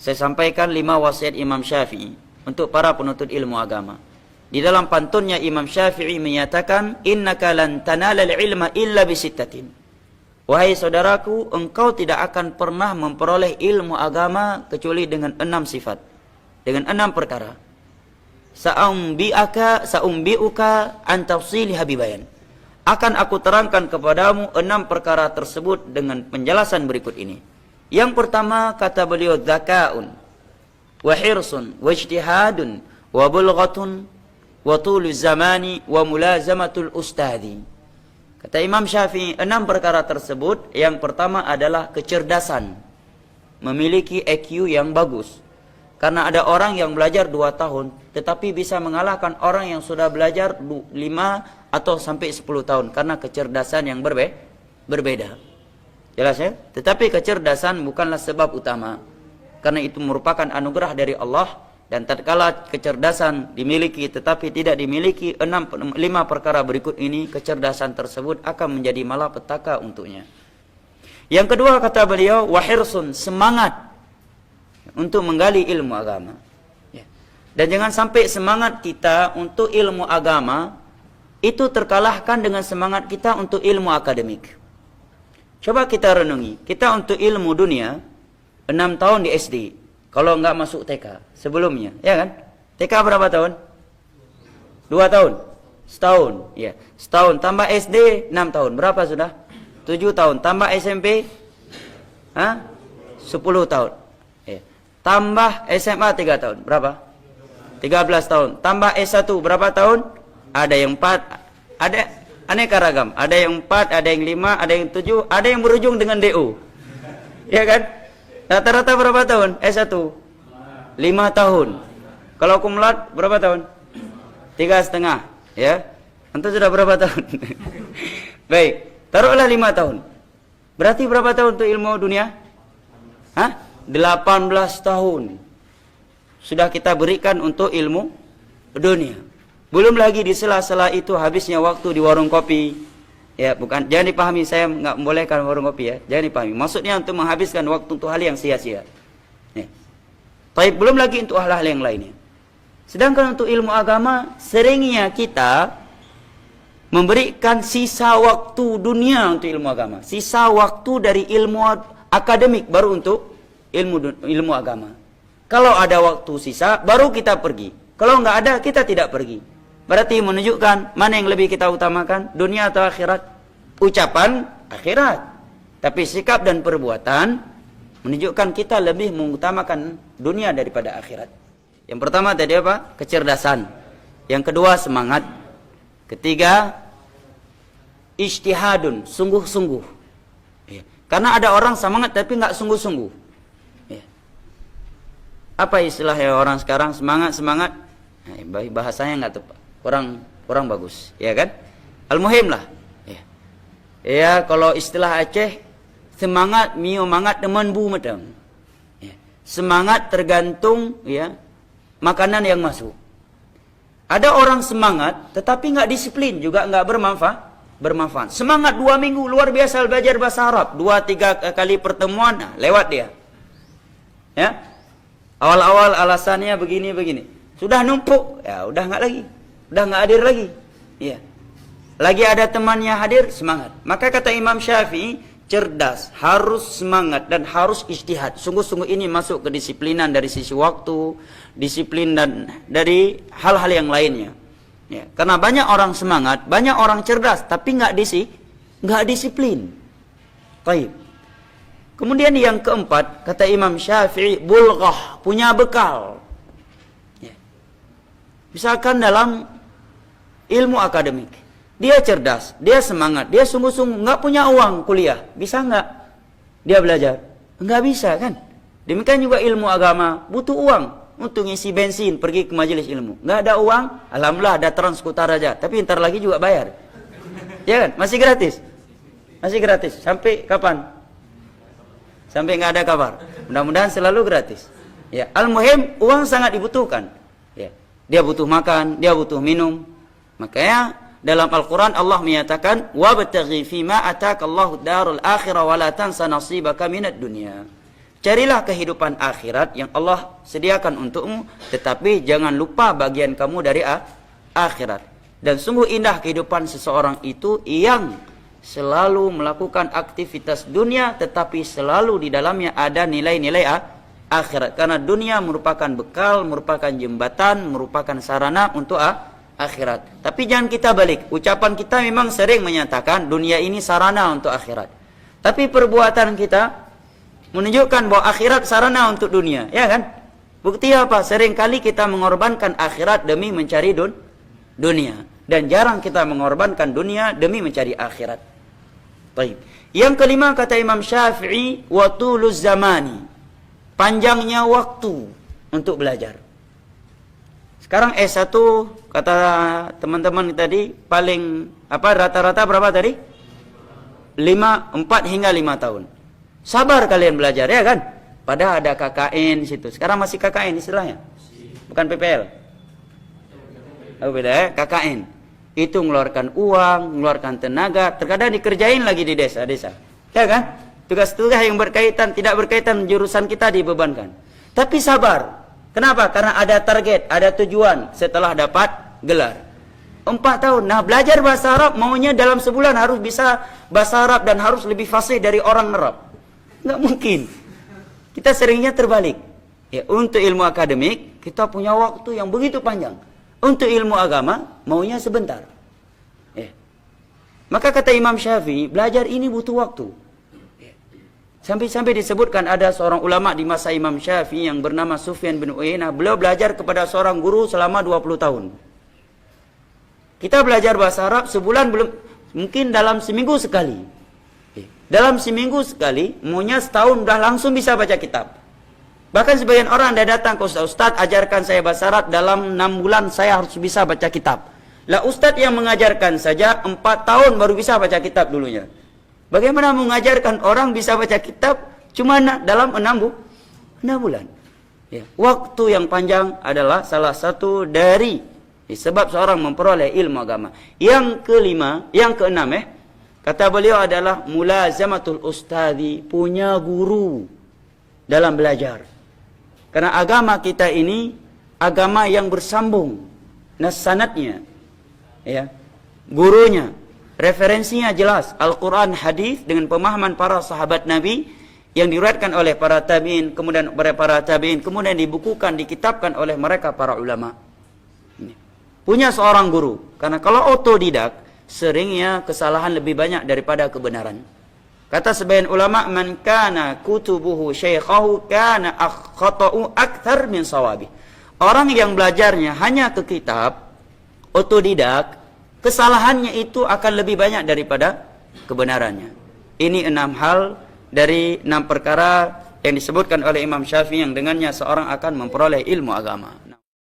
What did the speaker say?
Saya sampaikan 5 wasiat Imam Syafi'i untuk para penuntut ilmu agama. Di dalam pantunnya Imam Syafi'i menyatakan, innaka lan tanalal ilma illa bisittatin. Wahai saudaraku, engkau tidak akan pernah memperoleh ilmu agama kecuali dengan 6 sifat, dengan 6 perkara. Sa'umbi'uka an tafsili habibayan. Akan aku terangkan kepadamu 6 perkara tersebut dengan penjelasan berikut ini. Yang pertama, kata beliau, dzakaun wa hirsun wa ijtihadun wa bulghatun wa tulu zamani wa mulazamatul ustadi. Kata Imam Syafi'i, 6 perkara tersebut, yang pertama adalah kecerdasan, memiliki IQ yang bagus. Karena ada orang yang belajar 2 tahun tetapi bisa mengalahkan orang yang sudah belajar 5 atau sampai 10 tahun karena kecerdasan yang berbeda. Jelas ya? Tetapi kecerdasan bukanlah sebab utama, karena itu merupakan anugerah dari Allah. Dan tatkala kecerdasan dimiliki tetapi tidak dimiliki 5 perkara berikut ini, kecerdasan tersebut akan menjadi malapetaka untuknya. Yang kedua, kata beliau, wahirsun, semangat untuk menggali ilmu agama. Dan jangan sampai semangat kita untuk ilmu agama itu terkalahkan dengan semangat kita untuk ilmu akademik. Coba kita renungi, kita untuk ilmu dunia 6 tahun di SD, kalau enggak masuk TK sebelumnya, ya kan? TK berapa tahun? 2 tahun. Setahun, ya. Setahun tambah SD 6 tahun. Berapa sudah? 7 tahun. Tambah SMP 10 tahun. Ya. Tambah SMA 3 tahun. Berapa? 13 tahun. Tambah S1 berapa tahun? Ada yang 4, ada aneka ragam. Ada yang 4, ada yang 5, ada yang 7, ada yang berujung dengan DO. Ya kan? Rata-rata berapa tahun? S1 5 tahun. Kalau kumulat berapa tahun? 3,5. Ya. Antum sudah berapa tahun? Baik, taruhlah 5 tahun. Berarti berapa tahun untuk ilmu dunia? 18 tahun sudah kita berikan untuk ilmu dunia. Belum lagi di sela-sela itu habisnya waktu di warung kopi. Ya, bukan, jangan dipahami saya nggak membolehkan warung kopi ya. Jangan dipahami. Maksudnya untuk menghabiskan waktu untuk hal yang sia-sia. Ya. Baik, belum lagi untuk hal-hal yang lainnya. Sedangkan untuk ilmu agama, seringnya kita memberikan sisa waktu dunia untuk ilmu agama. Sisa waktu dari ilmu akademik baru untuk ilmu agama. Kalau ada waktu sisa, baru kita pergi. Kalau nggak ada, kita tidak pergi. Berarti menunjukkan mana yang lebih kita utamakan, dunia atau akhirat? Ucapan akhirat, tapi sikap dan perbuatan menunjukkan kita lebih mengutamakan dunia daripada akhirat. Yang pertama tadi apa? Kecerdasan. Yang kedua semangat. Ketiga ijtihadun, sungguh-sungguh. Ya. Karena ada orang semangat tapi nggak sungguh-sungguh. Ya. Apa istilahnya orang sekarang semangat? Nah, bahasanya nggak tepat. Kurang bagus, ya kan? Al-muhim lah. Ya, kalau istilah Aceh, semangat mio mangat teman bu medang. Ya. Semangat tergantung ya makanan yang masuk. Ada orang semangat tetapi nggak disiplin, juga nggak bermanfaat. Semangat 2 minggu luar biasa belajar bahasa Arab, 2-3 kali pertemuan lewat dia. Ya. Awal-awal alasannya begini. Sudah numpuk, ya udah nggak lagi. Udah nggak hadir lagi. Iya. Lagi ada temannya hadir, semangat. Maka kata Imam Syafi'i, cerdas, harus semangat dan harus ijtihad. Sungguh-sungguh ini masuk kedisiplinan dari sisi waktu, disiplin dan dari hal-hal yang lainnya. Ya, karena banyak orang semangat, banyak orang cerdas, tapi nggak disiplin. Baik. Kemudian yang keempat, kata Imam Syafi'i, bulghah, punya bekal. Ya. Misalkan dalam ilmu akademik, dia cerdas, dia semangat, dia sungguh-sungguh, nggak punya uang kuliah, bisa nggak dia belajar? Nggak bisa kan? Demikian juga ilmu agama, butuh uang untuk ngisi bensin, pergi ke majelis ilmu. Nggak ada uang, alhamdulillah ada Transkutaraja, tapi ntar lagi juga bayar. Ya kan? Masih gratis. Sampai kapan? Sampai nggak ada kabar. Mudah-mudahan selalu gratis. Ya, al-muhim uang sangat dibutuhkan. Ya, dia butuh makan, dia butuh minum. Makanya dalam Al-Quran Allah menyatakan wabtaghi fima ataakallahu darul akhirah wa la tansa nasibaka minad dunya. Carilah kehidupan akhirat yang Allah sediakan untukmu, tetapi jangan lupa bagian kamu dari akhirat. Dan sungguh indah kehidupan seseorang itu yang selalu melakukan aktivitas dunia, tetapi selalu di dalamnya ada nilai-nilai akhirat. Karena dunia merupakan bekal, merupakan jembatan, merupakan sarana untuk akhirat. Tapi jangan kita balik. Ucapan kita memang sering menyatakan dunia ini sarana untuk akhirat. Tapi perbuatan kita menunjukkan bahwa akhirat sarana untuk dunia, ya kan? Bukti apa? Seringkali kita mengorbankan akhirat demi mencari dunia, dan jarang kita mengorbankan dunia demi mencari akhirat. Baik. Yang kelima kata Imam Syafi'i, wa tuluz zamani, panjangnya waktu untuk belajar. Sekarang S1 kata teman-teman tadi paling rata-rata berapa tadi? 4 hingga 5 tahun. Sabar kalian belajar, ya kan? Padahal ada KKN di situ. Sekarang masih KKN istilahnya. Bukan PPL. Oh, beda ya, KKN. Itu mengeluarkan uang, mengeluarkan tenaga, terkadang dikerjain lagi di desa-desa. Ya kan? Tugas-tugas yang berkaitan, tidak berkaitan jurusan kita dibebankan. Tapi sabar. Kenapa? Karena ada target, ada tujuan setelah dapat gelar. 4 tahun. Nah, belajar bahasa Arab maunya dalam sebulan harus bisa bahasa Arab dan harus lebih fasih dari orang Arab. Nggak mungkin. Kita seringnya terbalik. Ya, untuk ilmu akademik kita punya waktu yang begitu panjang. Untuk ilmu agama maunya sebentar. Ya. Maka kata Imam Syafi'i, belajar ini butuh waktu. Ya. Sampai-sampai disebutkan ada seorang ulama di masa Imam Syafi'i yang bernama Sufyan bin Uyainah. Beliau belajar kepada seorang guru selama 20 tahun. Kita belajar bahasa Arab sebulan belum, mungkin dalam seminggu sekali. Dalam seminggu sekali, maunya setahun udah langsung bisa baca kitab. Bahkan sebagian orang ada datang ke Ustaz, ajarkan saya bahasa Arab, dalam 6 bulan saya harus bisa baca kitab. Lah Ustaz yang mengajarkan saja 4 tahun baru bisa baca kitab dulunya. Bagaimana mengajarkan orang bisa baca kitab cuma dalam 6 bulan? Ya. Waktu yang panjang adalah salah satu dari sebab seorang memperoleh ilmu agama. Yang kelima, yang keenam kata beliau adalah mulazamatul ustadzi, punya guru dalam belajar. Karena agama kita ini agama yang bersambung, sanadnya, ya, gurunya, referensinya jelas, Al-Quran, hadis dengan pemahaman para sahabat Nabi yang diriwayatkan oleh para tabi'in, kemudian para tabi'in, kemudian dibukukan, dikitabkan oleh mereka para ulama. Punya seorang guru, karena kalau otodidak seringnya kesalahan lebih banyak daripada kebenaran. Kata sebagian ulama, man kana kutubuhu syaikhahu kana khata'u akthar min sawabi. Orang yang belajarnya hanya ke kitab, otodidak, kesalahannya itu akan lebih banyak daripada kebenarannya. Ini 6 hal dari 6 perkara yang disebutkan oleh Imam Syafi'i yang dengannya seorang akan memperoleh ilmu agama.